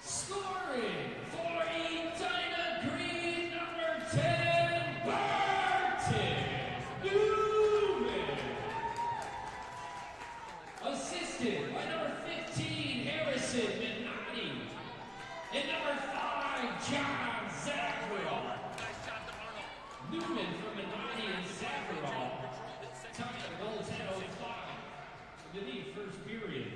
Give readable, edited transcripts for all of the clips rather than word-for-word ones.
Scoring for Edina Green, number 10, Barton Newman. Assisted by number 15, Harrison Minotti. And number 5, John Zavarro. Newman from Minotti and Zavarro. Time the goal 10:05. The first period.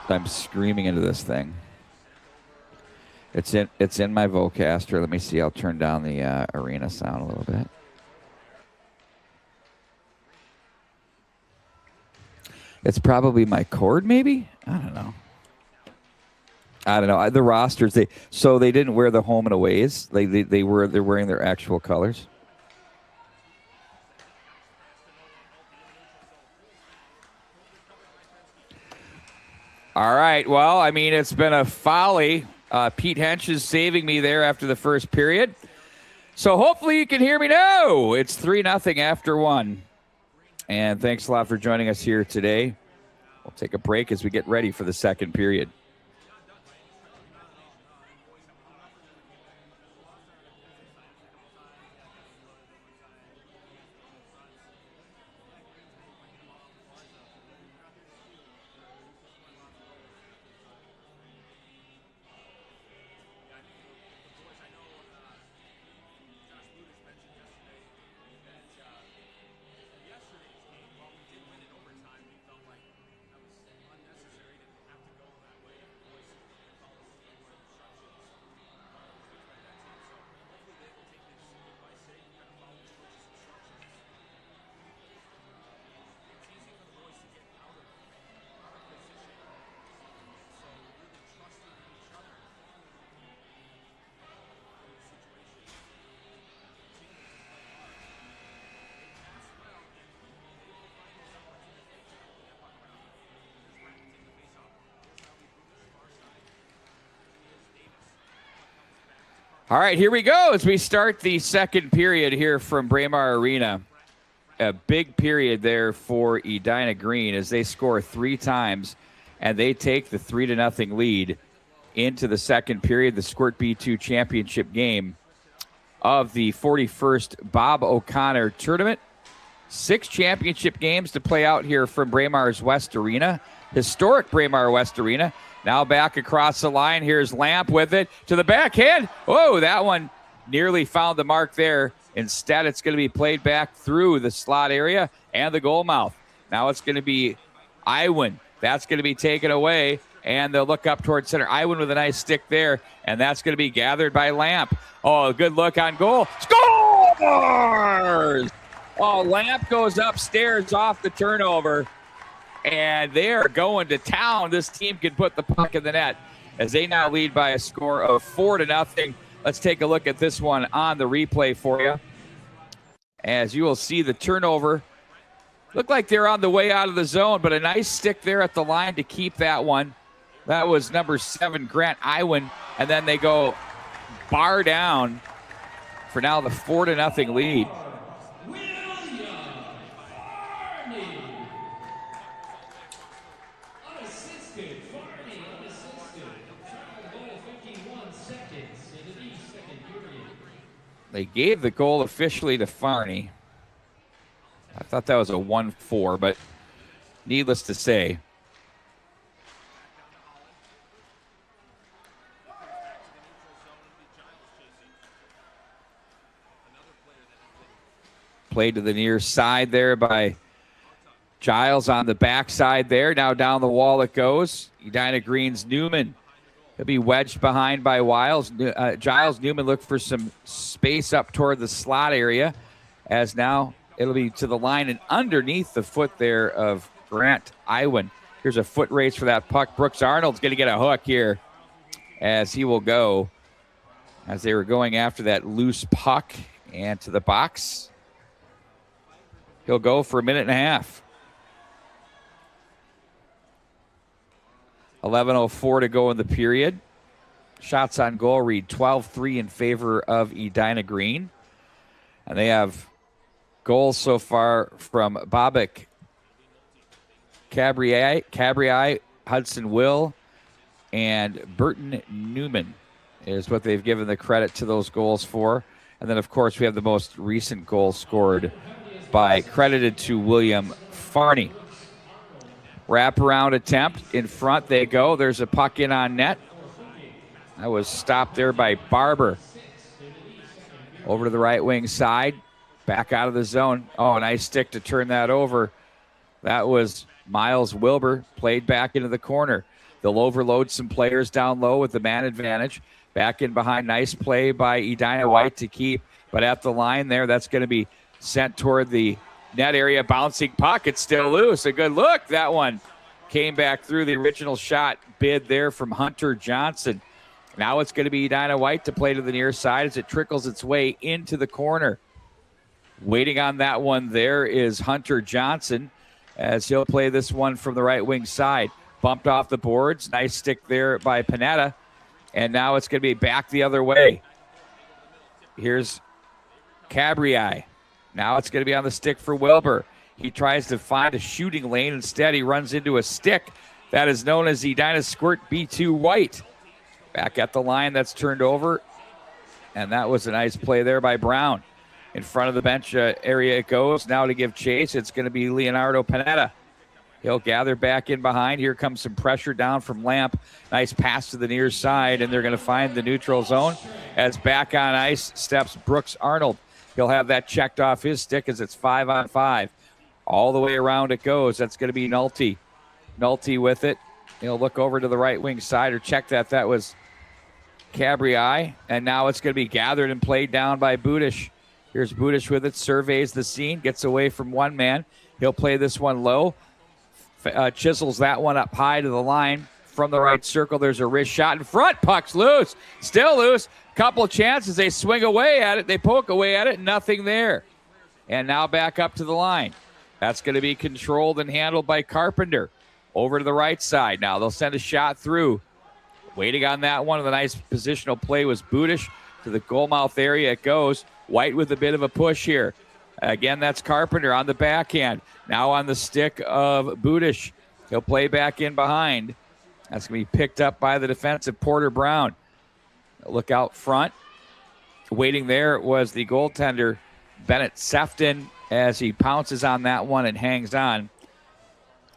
I'm screaming into this thing. It's in my Vocaster. Let me see. I'll turn down the arena sound a little bit. It's probably my cord, maybe. I don't know. The rosters they didn't wear the home and aways. They're wearing their actual colors. All right. Well, I mean, it's been a folly. Pete Hench is saving me there after the first period. So hopefully you can hear me now. It's 3-0 after 1. And thanks a lot for joining us here today. We'll take a break as we get ready for the second period. All right, here we go as we start the second period here from Braemar Arena. A big period there for Edina Green as they score 3 times and they take the 3-0 lead into the second period, the Squirt B2 championship game of the 41st Bob O'Connor tournament. 6 championship games to play out here from Braemar's West Arena. Historic Braemar West Arena. Now back across the line. Here's Lamp with it to the backhand. Whoa, that one nearly found the mark there. Instead, it's going to be played back through the slot area and the goal mouth. Now it's going to be Iwan. That's going to be taken away, and they'll look up towards center. Iwan with a nice stick there, and that's going to be gathered by Lamp. Oh, a good look on goal. Scores! Oh, Lamp goes upstairs off the turnover. And they are going to town. This team can put the puck in the net as they now lead by a score of 4-0. Let's take a look at this one on the replay for you. As you will see the turnover. Looked like they're on the way out of the zone, but a nice stick there at the line to keep that one. That was number 7, Grant Iwan. And then they go bar down for now the 4-0 lead. They gave the goal officially to Farney. I thought that was a 1-4, but needless to say. Played to the near side there by Giles on the backside there. Now down the wall it goes. Edina Green's Newman. He'll be wedged behind by Giles. Newman look for some space up toward the slot area as now it'll be to the line and underneath the foot there of Grant Iwan. Here's a foot race for that puck. Brooks Arnold's going to get a hook here as he will go as they were going after that loose puck and to the box. He'll go for a minute and a half. 11:04 to go in the period. Shots on goal read 12-3 in favor of Edina Green. And they have goals so far from Bobek, Cabriai, Hudson Will, and Burton Newman is what they've given the credit to those goals for. And then, of course, we have the most recent goal scored credited to William Farney. Wraparound attempt in front. They go. There's a puck in on net. That was stopped there by Barber. Over to the right wing side. Back out of the zone. Oh, nice stick to turn that over. That was Miles Wilbur. Played back into the corner. They'll overload some players down low with the man advantage. Back in behind. Nice play by Edina White to keep. But at the line there, that's going to be sent toward the net area. Bouncing puck. It's still loose. A good look. That one came back through the original shot bid there from Hunter Johnson. Now it's going to be Edina White to play to the near side as it trickles its way into the corner. Waiting on that one there is Hunter Johnson as he'll play this one from the right wing side. Bumped off the boards. Nice stick there by Panetta. And now it's going to be back the other way. Here's Cabriai. Now it's going to be on the stick for Wilbur. He tries to find a shooting lane. Instead, he runs into a stick that is known as Edina Squirt B2 White. Back at the line, that's turned over. And that was a nice play there by Brown. In front of the bench area it goes. Now to give chase, it's going to be Leonardo Panetta. He'll gather back in behind. Here comes some pressure down from Lamp. Nice pass to the near side, and they're going to find the neutral zone. As back on ice steps Brooks Arnold. He'll have that checked off his stick as it's 5-on-5. All the way around it goes. That's going to be Nolte. Nolte with it. He'll look over to the right wing side or check that. That was Cabriai. And now it's going to be gathered and played down by Budish. Here's Budish with it. Surveys the scene. Gets away from one man. He'll play this one low. Chisels that one up high to the line. From the right circle, there's a wrist shot in front. Puck's loose. Still loose. Couple chances. They swing away at it. They poke away at it. Nothing there. And now back up to the line. That's going to be controlled and handled by Carpenter. Over to the right side now. They'll send a shot through. Waiting on that one. The nice positional play was Budish. To the goal mouth area it goes. White with a bit of a push here. Again, that's Carpenter on the backhand. Now on the stick of Budish. He'll play back in behind. That's going to be picked up by the defensive Porter Brown. Look out front. Waiting there was the goaltender Bennett Sefton as he pounces on that one and hangs on.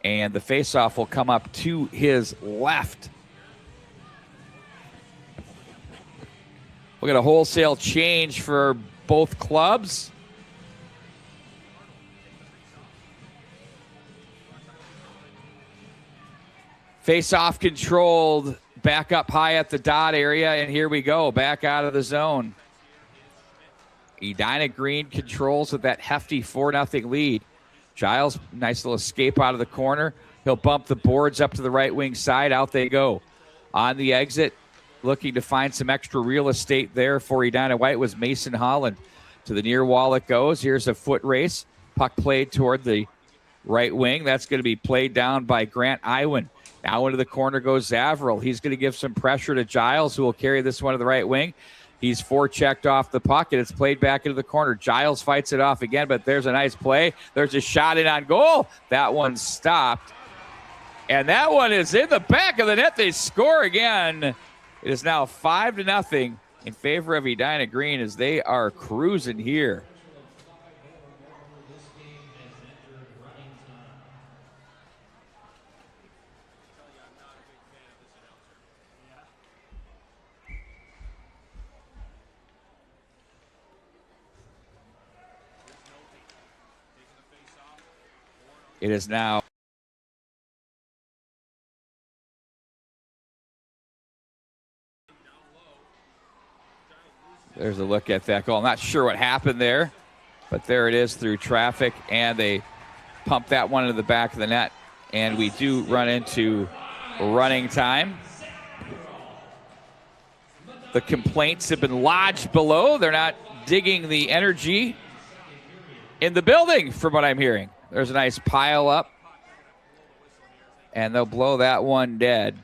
And the faceoff will come up to his left. We'll get a wholesale change for both clubs. Face-off controlled back up high at the dot area, and here we go, back out of the zone. Edina Green controls with that hefty 4-0 lead. Giles, nice little escape out of the corner. He'll bump the boards up to the right wing side. Out they go. On the exit, looking to find some extra real estate there for Edina White was Mason Holland. To the near wall it goes. Here's a foot race. Puck played toward the right wing. That's going to be played down by Grant Iwan. Now into the corner goes Zavril. He's going to give some pressure to Giles, who will carry this one to the right wing. He's forechecked off the puck, and it's played back into the corner. Giles fights it off again, but there's a nice play. There's a shot in on goal. That one stopped. And that one is in the back of the net. They score again. It is now 5-0 in favor of Edina Green as they are cruising here. It is now there's a look at that goal. I'm not sure what happened there, but there it is through traffic, and they pump that one into the back of the net, and we do run into running time. The complaints have been lodged below. They're not digging the energy in the building, from what I'm hearing. There's a nice pile up, and they'll blow that one dead.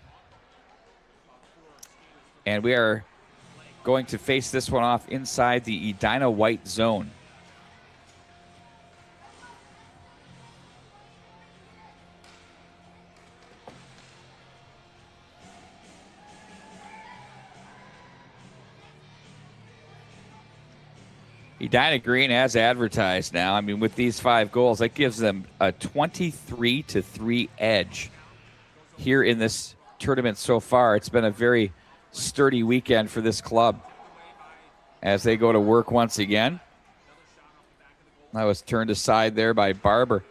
And we are going to face this one off inside the Edina White zone. Edina Green as advertised now. I mean, with these 5 goals, that gives them a 23-3 edge here in this tournament so far. It's been a very sturdy weekend for this club as they go to work once again. That was turned aside there by Barber.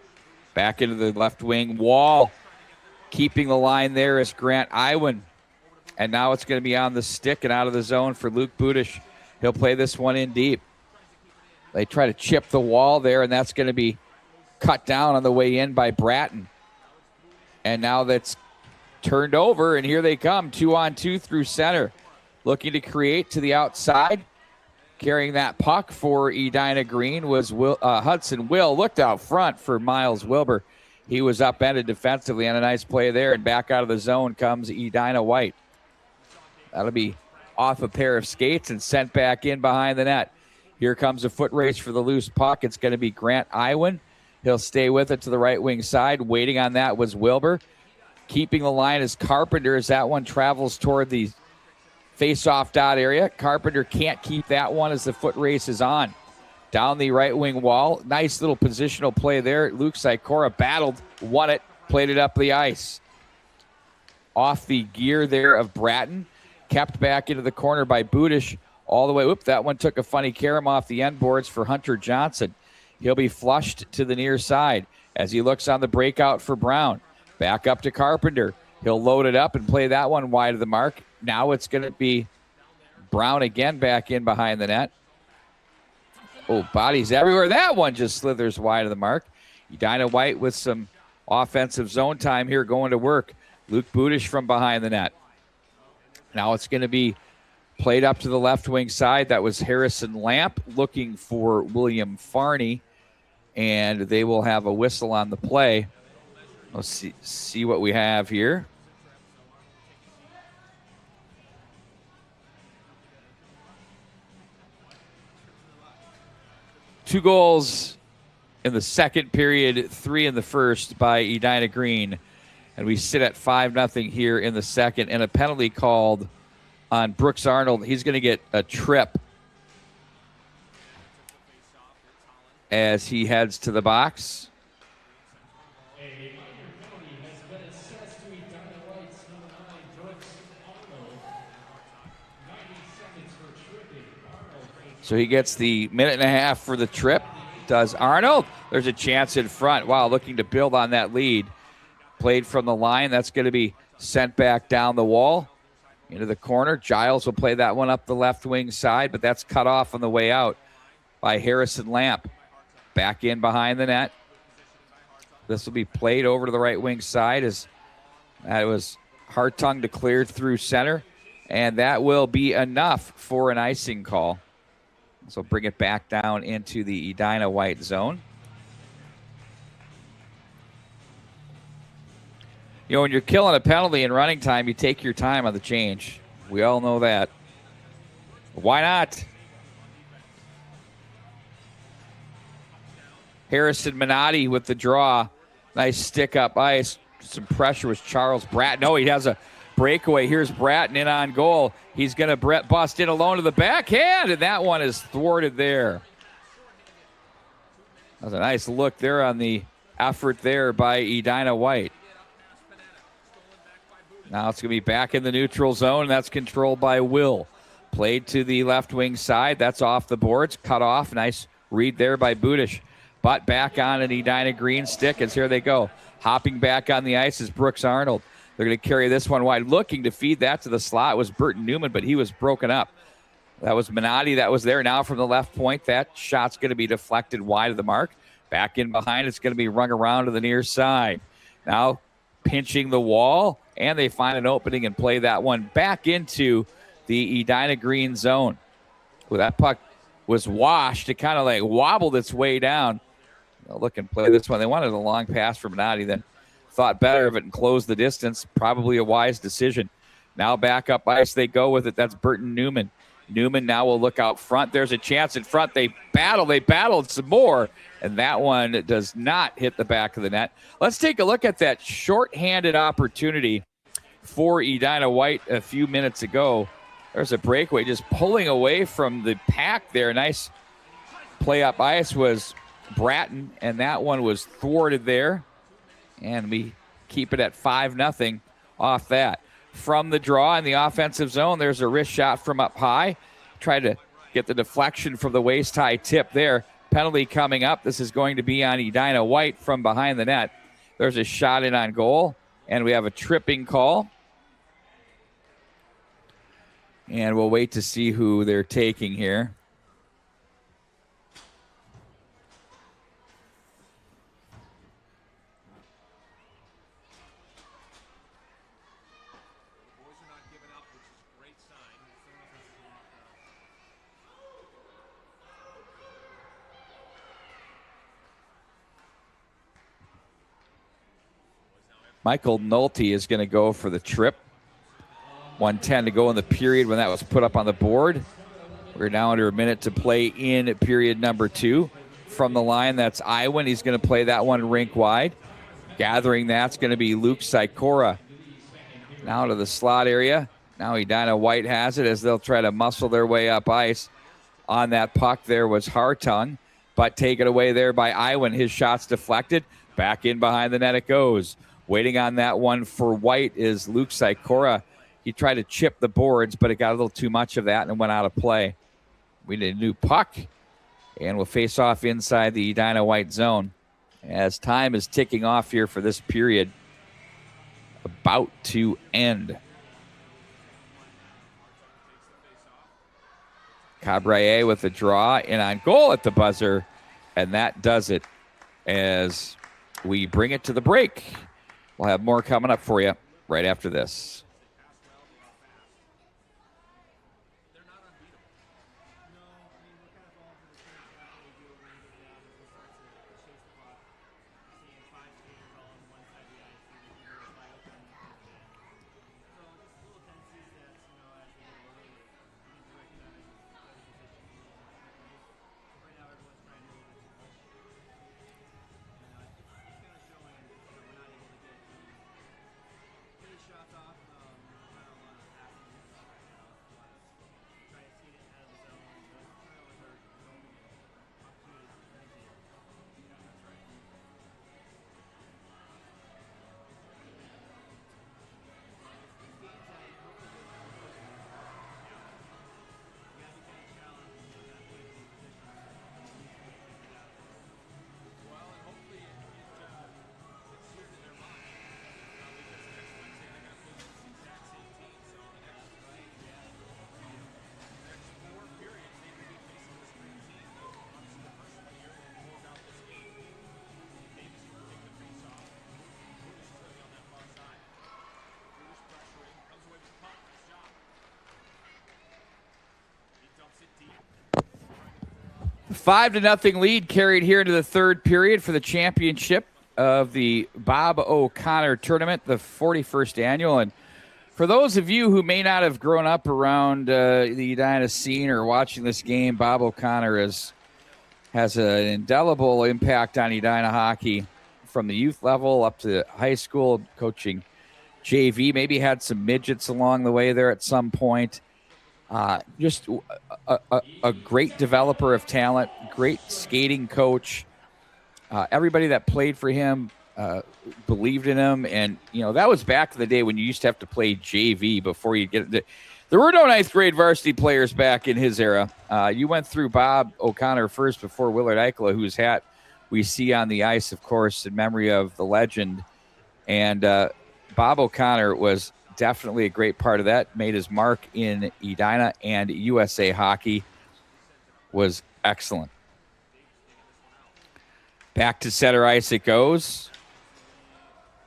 Back into the left wing wall. Keeping the line there is Grant Iwan. And now it's going to be on the stick and out of the zone for Luke Budish. He'll play this one in deep. They try to chip the wall there, and that's going to be cut down on the way in by Bratton. And now that's turned over, and here they come, 2-on-2 through center. Looking to create to the outside. Carrying that puck for Edina Green was Hudson Will. Looked out front for Miles Wilbur. He was upended defensively on a nice play there, and back out of the zone comes Edina White. That'll be off a pair of skates and sent back in behind the net. Here comes a foot race for the loose puck. It's going to be Grant Iwan. He'll stay with it to the right wing side. Waiting on that was Wilbur. Keeping the line is Carpenter as that one travels toward the face-off dot area. Carpenter can't keep that one as the foot race is on. Down the right wing wall. Nice little positional play there. Luke Sikora battled, won it, played it up the ice. Off the gear there of Bratton. Kept back into the corner by Budish. All the way, that one took a funny carom off the end boards for Hunter Johnson. He'll be flushed to the near side as he looks on the breakout for Brown. Back up to Carpenter. He'll load it up and play that one wide of the mark. Now it's going to be Brown again back in behind the net. Oh, bodies everywhere. That one just slithers wide of the mark. Edina White with some offensive zone time here going to work. Luke Budish from behind the net. Now it's going to be played up to the left wing side. That was Harrison Lamp looking for William Farney, and they will have a whistle on the play. Let's see what we have here. 2 goals in the second period, 3 in the first by Edina Green. And we sit at 5-0 here in the second. And a penalty called on Brooks Arnold. He's going to get a trip as he heads to the box. A minor penalty has been assessed to Edina White's number 9, Brooks Arnold. 90 seconds for tripping. Arnold. So he gets the minute and a half for the trip. Does Arnold. There's a chance in front. Wow, looking to build on that lead. Played from the line. That's going to be sent back down the wall into the corner. Giles will play that one up the left wing side, but that's cut off on the way out by Harrison Lamp. Back in behind the net. This will be played over to the right wing side as that was Hartung declared through center. And that will be enough for an icing call. So bring it back down into the Edina White zone. You know, when you're killing a penalty in running time, you take your time on the change. We all know that. Why not? Harrison Minotti with the draw. Nice stick up ice. Some pressure was Charles Bratton. No, he has a breakaway. Here's Bratton in on goal. He's going to bust in alone to the backhand, and that one is thwarted there. That was a nice look there on the effort there by Edina White. Now it's going to be back in the neutral zone, and that's controlled by Will. Played to the left wing side. That's off the boards. Cut off. Nice read there by Budish. But back on an Edina Green stick as here they go. Hopping back on the ice is Brooks Arnold. They're going to carry this one wide. Looking to feed that to the slot was Burton Newman, but he was broken up. That was Minotti that was there now from the left point. That shot's going to be deflected wide of the mark. Back in behind, it's going to be rung around to the near side. Now pinching the wall, and they find an opening and play that one back into the Edina Green zone. Well, that puck was washed. It kind of like wobbled its way down. They'll look and play this one. They wanted a long pass from Minotti, then thought better of it and closed the distance. Probably a wise decision. Now back up ice they go with it. That's Burton Newman. Newman now will look out front. There's a chance in front. They battled some more, and that one does not hit the back of the net. Let's take a look at that shorthanded opportunity for Edina White a few minutes ago. There's a breakaway just pulling away from the pack there. Nice play up ice was Bratton, and that one was thwarted there. And we keep it at 5-0 off that. From the draw in the offensive zone, there's a wrist shot from up high. Tried to get the deflection from the waist-high tip there. Penalty coming up. This is going to be on Edina White from behind the net. There's a shot in on goal, and we have a tripping call. And we'll wait to see who they're taking here. Michael Nolte is going to go for the trip. 1:10 to go in the period when that was put up on the board. We're now under a minute to play in period number 2. From the line, that's Iwan. He's going to play that one rink wide. Gathering that's going to be Luke Sikora. Now to the slot area. Now Edina White has it as they'll try to muscle their way up ice. On that puck there was Hartung, but taken away there by Iwan. His shot's deflected. Back in behind the net it goes. Waiting on that one for White is Luke Sikora. He tried to chip the boards, but it got a little too much of that and went out of play. We need a new puck, and we'll face off inside the Edina White zone as time is ticking off here for this period. About to end. Cabrier with the draw and on goal at the buzzer, and that does it as we bring it to the break. We'll have more coming up for you right after this. 5-0 lead carried here into the third period for the championship of the Bob O'Connor tournament, the 41st annual. And for those of you who may not have grown up around the Edina scene or watching this game, Bob O'Connor has an indelible impact on Edina hockey from the youth level up to high school, coaching JV, maybe had some midgets along the way there at some point. Just a great developer of talent, great skating coach. Everybody that played for him believed in him. And, that was back in the day when you used to have to play JV before you get it. There were no ninth grade varsity players back in his era. You went through Bob O'Connor first before Willard Eichela, whose hat we see on the ice, of course, in memory of the legend. And Bob O'Connor was definitely a great part of that, made his mark in Edina and USA hockey, was excellent. Back to center ice it goes.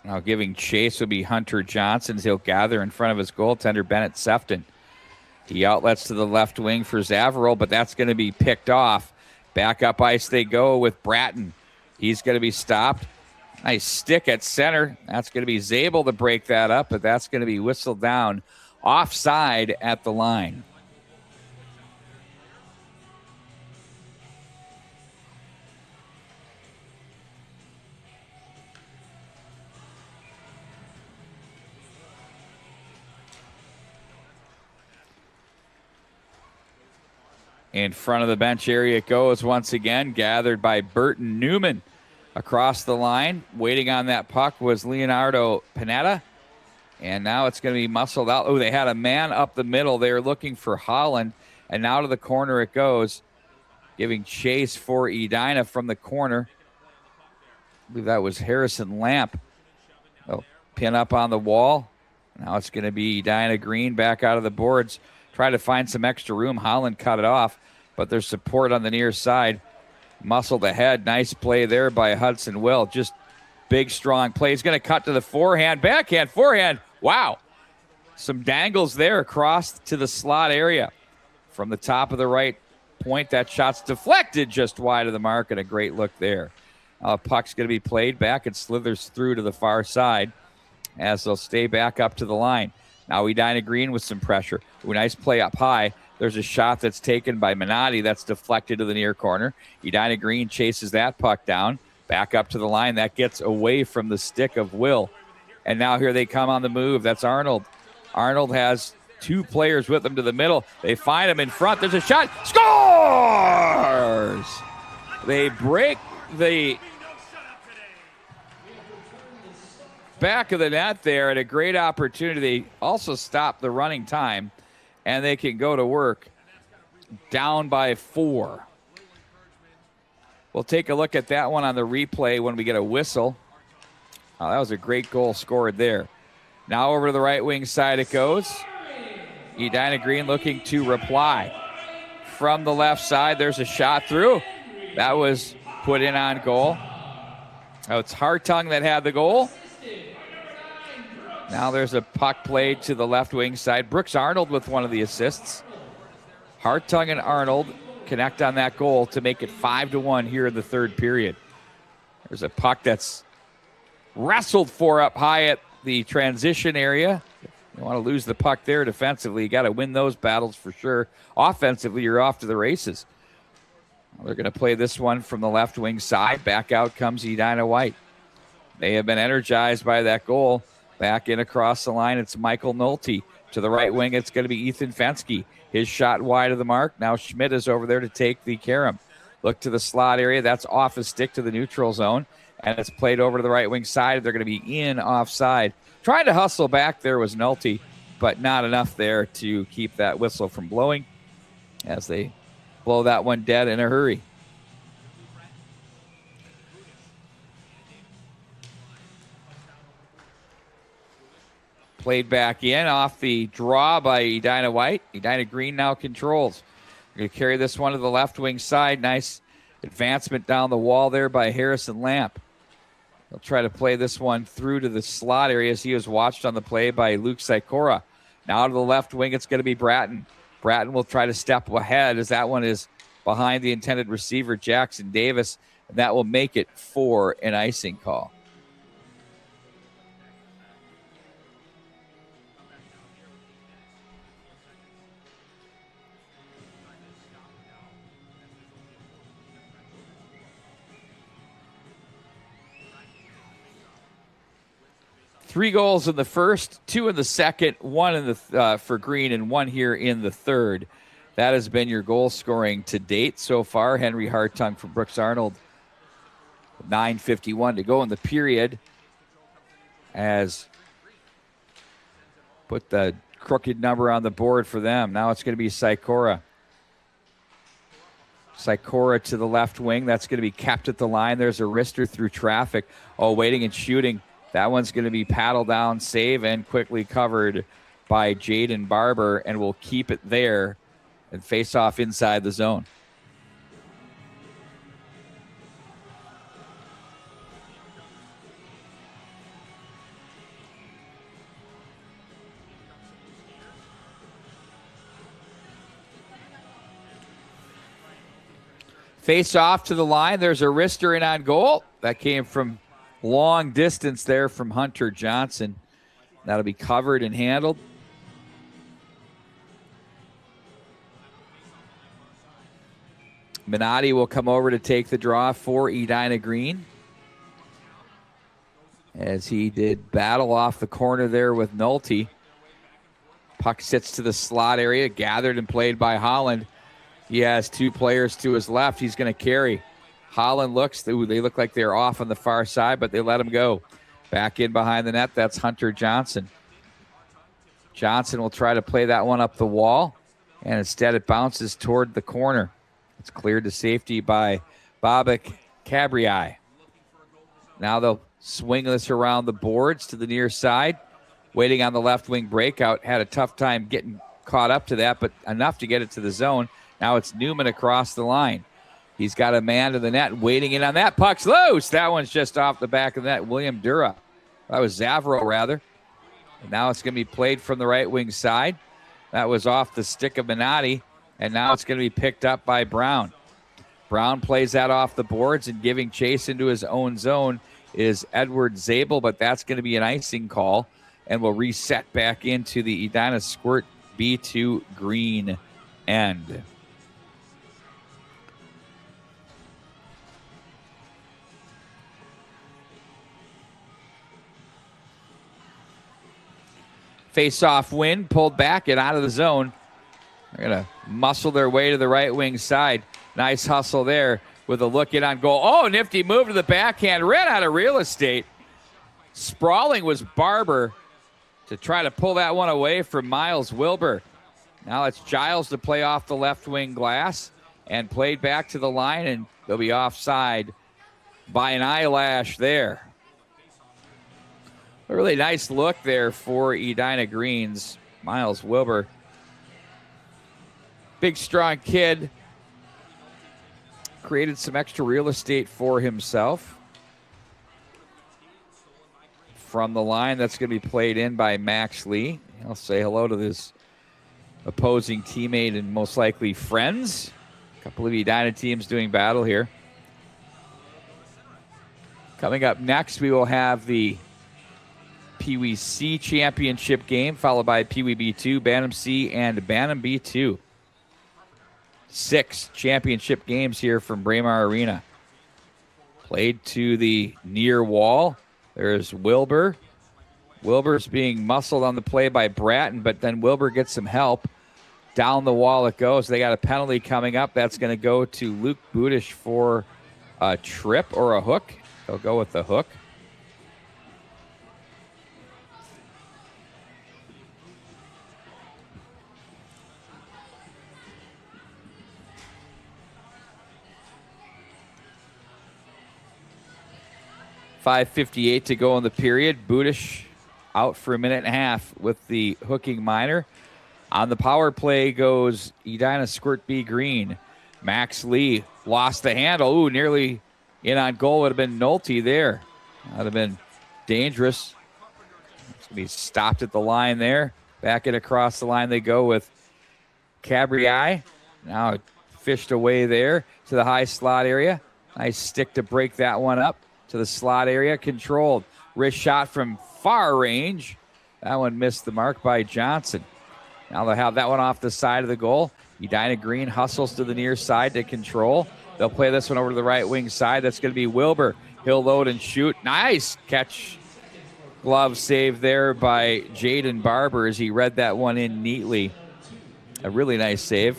Now giving chase will be Hunter Johnson as he'll gather in front of his goaltender, Bennett Sefton. He outlets to the left wing for Zavarol, but that's going to be picked off. Back up ice they go with Bratton. He's going to be stopped. Nice stick at center. That's going to be Zabel to break that up, but that's going to be whistled down offside at the line. In front of the bench area it goes once again, gathered by Burton Newman. Across the line, waiting on that puck was Leonardo Panetta. And now it's going to be muscled out. Oh, they had a man up the middle. They were looking for Holland. And now to the corner it goes. Giving chase for Edina from the corner. I believe that was Harrison Lamp. Oh, pin up on the wall. Now it's going to be Edina Green back out of the boards. Try to find some extra room. Holland cut it off. But there's support on the near side. Muscled ahead. Nice play there by Hudson Will. Just big, strong play. He's going to cut to the forehand. Backhand, forehand. Wow. Some dangles there across to the slot area. From the top of the right point, that shot's deflected just wide of the mark, and a great look there. Puck's going to be played back. It slithers through to the far side as they'll stay back up to the line. Now Edina Green with some pressure. Ooh, nice play up high. There's a shot that's taken by Minotti that's deflected to the near corner. Edina Green chases that puck down. Back up to the line. That gets away from the stick of Will. And now here they come on the move. That's Arnold. Arnold has two players with him to the middle. They find him in front. There's a shot. Scores! They break the back of the net there at a great opportunity. They also stop the running time. And they can go to work down by 4. We'll take a look at that one on the replay when we get a whistle. Oh, that was a great goal scored there. Now over to the right wing side it goes. Edina Green looking to reply. From the left side, there's a shot through. That was put in on goal. Oh, it's Hartung that had the goal. Now there's a puck played to the left wing side. Brooks Arnold with one of the assists. Hartung and Arnold connect on that goal to make it 5-1 here in the third period. There's a puck that's wrestled for up high at the transition area. You want to lose the puck there defensively. You got to win those battles for sure. Offensively, you're off to the races. They're going to play this one from the left wing side. Back out comes Edina White. They have been energized by that goal. Back in across the line, it's Michael Nolte. To the right wing, it's going to be Ethan Fensky. His shot wide of the mark. Now Schmidt is over there to take the carom. Look to the slot area. That's off his stick to the neutral zone. And it's played over to the right wing side. They're going to be in offside. Trying to hustle back there was Nolte, but not enough there to keep that whistle from blowing as they blow that one dead in a hurry. Played back in off the draw by Edina White. Edina Green now controls. They're going to carry this one to the left wing side. Nice advancement down the wall there by Harrison Lamp. They'll try to play this one through to the slot area as he was watched on the play by Luke Sikora. Now to the left wing, it's going to be Bratton. Bratton will try to step ahead as that one is behind the intended receiver, Jackson Davis, and that will make it for an icing call. Three goals in the first, two in the second, one in the for Green, and one here in the third. That has been your goal scoring to date so far. Henry Hartung from Brooks Arnold. 9:51 to go in the period. As put the crooked number on the board for them. Now it's going to be Sikora. Sikora to the left wing. That's going to be kept at the line. There's a wrister through traffic. Oh, waiting and shooting. That one's going to be paddle down, save, and quickly covered by Jaden Barber, and will keep it there and face off inside the zone. Face off to the line. There's a wrister in on goal. That came from long distance there from Hunter Johnson. That'll be covered and handled. Minotti will come over to take the draw for Edina Green, as he did battle off the corner there with Nolte. Puck sits to the slot area, gathered and played by Holland. He has two players to his left. He's going to carry. Holland looks. Ooh, they look like they're off on the far side, but they let him go. Back in behind the net, that's Hunter Johnson. Johnson will try to play that one up the wall, and instead it bounces toward the corner. It's cleared to safety by Bobak Cabrii. Now they'll swing this around the boards to the near side. Waiting on the left wing breakout. Had a tough time getting caught up to that, but enough to get it to the zone. Now it's Newman across the line. He's got a man to the net waiting in on that. Puck's loose. That one's just off the back of the net. William Dura. That was Zavro, rather. And now it's going to be played from the right wing side. That was off the stick of Minotti. And now it's going to be picked up by Brown. Brown plays that off the boards, and giving chase into his own zone is Edward Zabel, but that's going to be an icing call and will reset back into the Edina Squirt B2 green end. Face-off win, pulled back and out of the zone. They're going to muscle their way to the right wing side. Nice hustle there with a look in on goal. Oh, nifty move to the backhand. Ran out of real estate. Sprawling was Barber to try to pull that one away from Miles Wilbur. Now it's Giles to play off the left wing glass and played back to the line, and they'll be offside by an eyelash there. A really nice look there for Edina Greens. Miles Wilbur. Big, strong kid. Created some extra real estate for himself. From the line, that's going to be played in by Max Lee. He'll say hello to this opposing teammate and most likely friends. A couple of Edina teams doing battle here. Coming up next, we will have the Pee Wee C championship game, followed by Pee Wee B2, Bantam C, and Bantam B2. 6 championship games here from Braemar Arena. Played to the near wall. There's Wilbur. Wilbur's being muscled on the play by Bratton, but then Wilbur gets some help. Down the wall it goes. They got a penalty coming up. That's going to go to Luke Budish for a trip or a hook. They'll go with the hook. .5:58 to go in the period. Budish out for a minute and a half with the hooking minor. On the power play goes Edina Squirt B Green. Max Lee lost the handle. Ooh, nearly in on goal. Would have been Nolte there. That would have been dangerous. It's going to be stopped at the line there. Back and across the line they go with Cabrii. Now fished away there to the high slot area. Nice stick to break that one up to the slot area. Controlled. Wrist shot from far range. That one missed the mark by Johnson. Now they'll have that one off the side of the goal. Edina Green hustles to the near side to control. They'll play this one over to the right wing side. That's going to be Wilbur. He'll load and shoot. Nice catch. Glove save there by Jaden Barber as he read that one in neatly. A really nice save.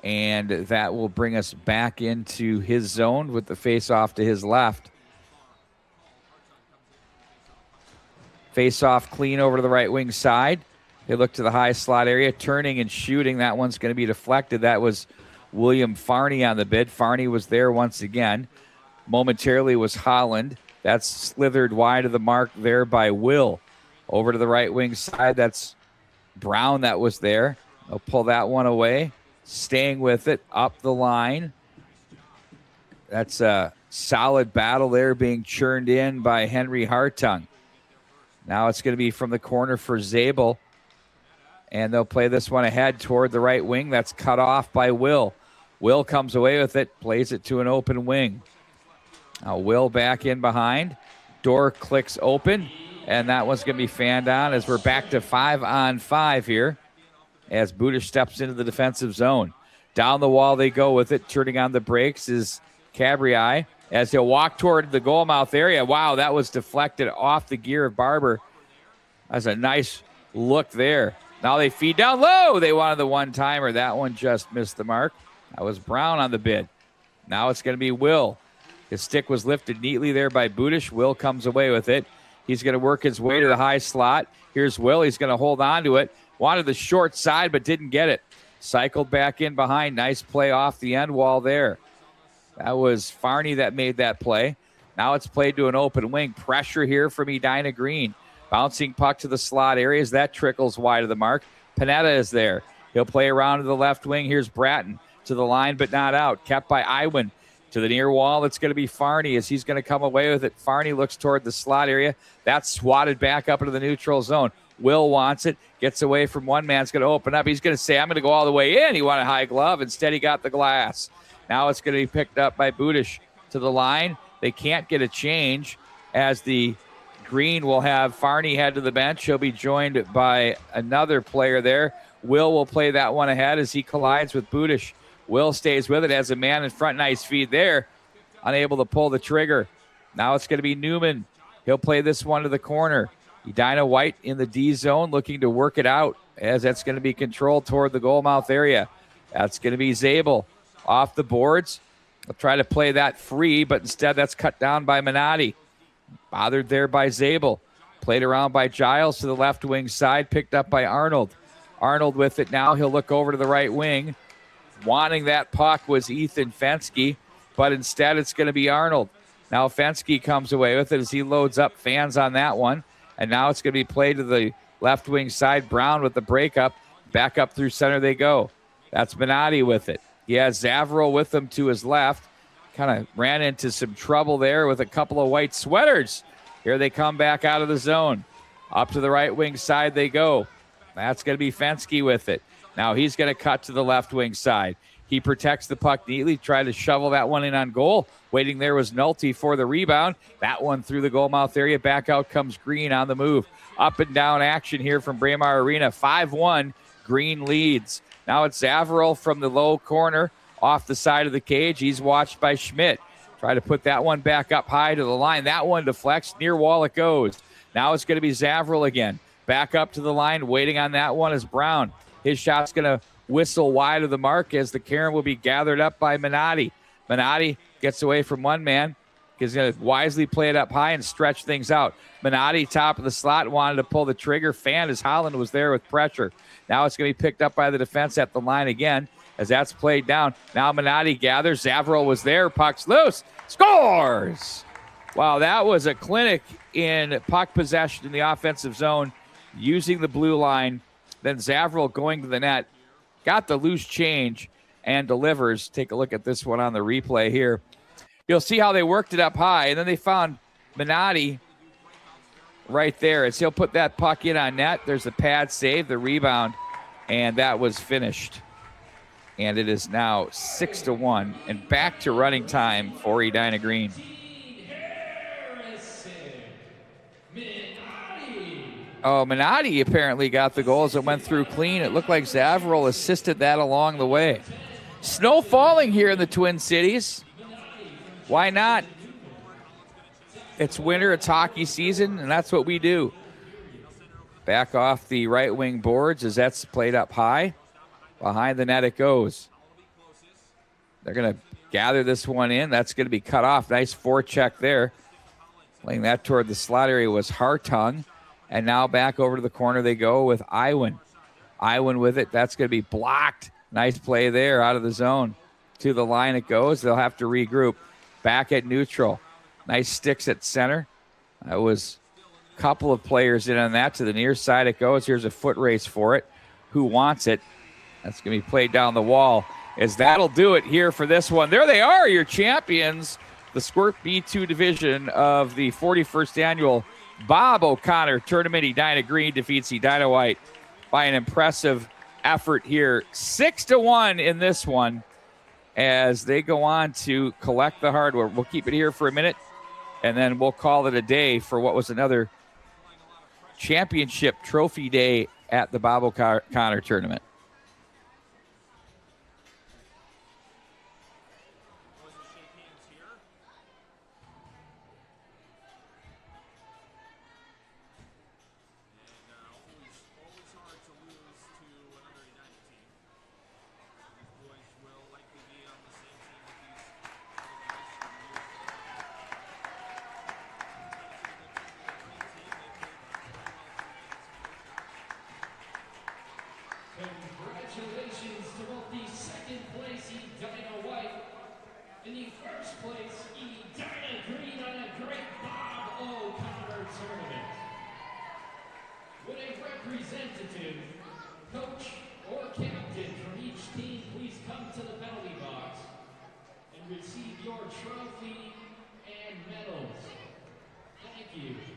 And that will bring us back into his zone with the face-off to his left. Face-off clean over to the right wing side. They look to the high slot area, turning and shooting. That one's going to be deflected. That was William Farney on the bid. Farney was there once again. Momentarily was Holland. That's slithered wide of the mark there by Will. Over to the right wing side, that's Brown that was there. They'll pull that one away. Staying with it, up the line. That's a solid battle there being churned in by Henry Hartung. Now it's going to be from the corner for Zabel. And they'll play this one ahead toward the right wing. That's cut off by Will. Will comes away with it, plays it to an open wing. Now Will back in behind. Door clicks open, and that one's going to be fanned on as we're back to 5-on-5 here as Budish steps into the defensive zone. Down the wall they go with it. Turning on the brakes is Cabri as he'll walk toward the goal mouth area. Wow, that was deflected off the gear of Barber. That's a nice look there. Now they feed down low. They wanted the one-timer. That one just missed the mark. That was Brown on the bid. Now it's going to be Will. His stick was lifted neatly there by Budish. Will comes away with it. He's going to work his way to the high slot. Here's Will. He's going to hold on to it. Wanted the short side, but didn't get it. Cycled back in behind. Nice play off the end wall there. That was Farney that made that play. Now it's played to an open wing. Pressure here from Edina Green. Bouncing puck to the slot areas. That trickles wide of the mark. Panetta is there. He'll play around to the left wing. Here's Bratton to the line, but not out. Kept by Iwin to the near wall. It's going to be Farney as he's going to come away with it. Farney looks toward the slot area. That's swatted back up into the neutral zone. Will wants it. Gets away from one man. It's going to open up. He's going to say, I'm going to go all the way in. He wanted a high glove. Instead, he got the glass. Now it's going to be picked up by Budish to the line. They can't get a change as the Green will have Farney head to the bench. He'll be joined by another player there. Will play that one ahead as he collides with Budish. Will stays with it as a man in front. Nice feed there. Unable to pull the trigger. Now it's going to be Newman. He'll play this one to the corner. Edina White in the D zone looking to work it out as that's going to be controlled toward the goal mouth area. That's going to be Zabel off the boards. They'll try to play that free, but instead that's cut down by Minotti. Bothered there by Zabel. Played around by Giles to the left wing side. Picked up by Arnold. Arnold with it now. He'll look over to the right wing. Wanting that puck was Ethan Fensky, but instead it's going to be Arnold. Now Fensky comes away with it as he loads up fans on that one. And now it's going to be played to the left wing side. Brown with the breakup. Back up through center they go. That's Minotti with it. He has Zavril with him to his left. Kind of ran into some trouble there with a couple of white sweaters. Here they come back out of the zone. Up to the right wing side they go. That's going to be Fensky with it. Now he's going to cut to the left wing side. He protects the puck neatly, tried to shovel that one in on goal. Waiting there was Nolte for the rebound. That one through the goal mouth area. Back out comes Green on the move. Up and down action here from Braemar Arena. 5-1, Green leads. Now it's Zavril from the low corner off the side of the cage. He's watched by Schmidt. Try to put that one back up high to the line. That one deflects. Near wall it goes. Now it's going to be Zavril again. Back up to the line. Waiting on that one is Brown. His shot's going to whistle wide of the mark as the Karen will be gathered up by Minotti. Minotti gets away from one man. He's going to wisely play it up high and stretch things out. Minotti, top of the slot, wanted to pull the trigger. Fanned as Holland was there with pressure. Now it's going to be picked up by the defense at the line again as that's played down. Now Minotti gathers. Zavril was there. Puck's loose. Scores! Wow, that was a clinic in puck possession in the offensive zone using the blue line. Then Zavril going to the net. Got the loose change and delivers. Take a look at this one on the replay here. You'll see how they worked it up high, and then they found Minotti right there as he'll put that puck in on net. There's the pad save, the rebound, and that was finished. And it is now 6-1 and back to running time for Edina Green. Oh, Minotti apparently got the goal as it went through clean. It looked like Zavril assisted that along the way. Snow falling here in the Twin Cities. Why not? It's winter, it's hockey season, and that's what we do. Back off the right wing boards as that's played up high. Behind the net it goes. They're going to gather this one in. That's going to be cut off. Nice forecheck there. Laying that toward the slot area was Hartung. And now back over to the corner they go with Iwan. Iwan with it. That's going to be blocked. Nice play there out of the zone. To the line it goes. They'll have to regroup. Back at neutral. Nice sticks at center. That was a couple of players in on that. To the near side it goes. Here's a foot race for it. Who wants it? That's going to be played down the wall. As that'll do it here for this one. There they are, your champions. The Squirt B2 division of the 41st annual Bob O'Connor Tournament. Edina Green defeats Edina White by an impressive effort here. 6-1 in this one as they go on to collect the hardware. We'll keep it here for a minute, and then we'll call it a day for what was another championship trophy day at the Bob O'Connor Tournament. Congratulations to both the second place Edina White and the first place Edina Green on a great Bob O'Connor tournament. Would a representative, coach, or captain from each team please come to the penalty box and receive your trophy and medals. Thank you.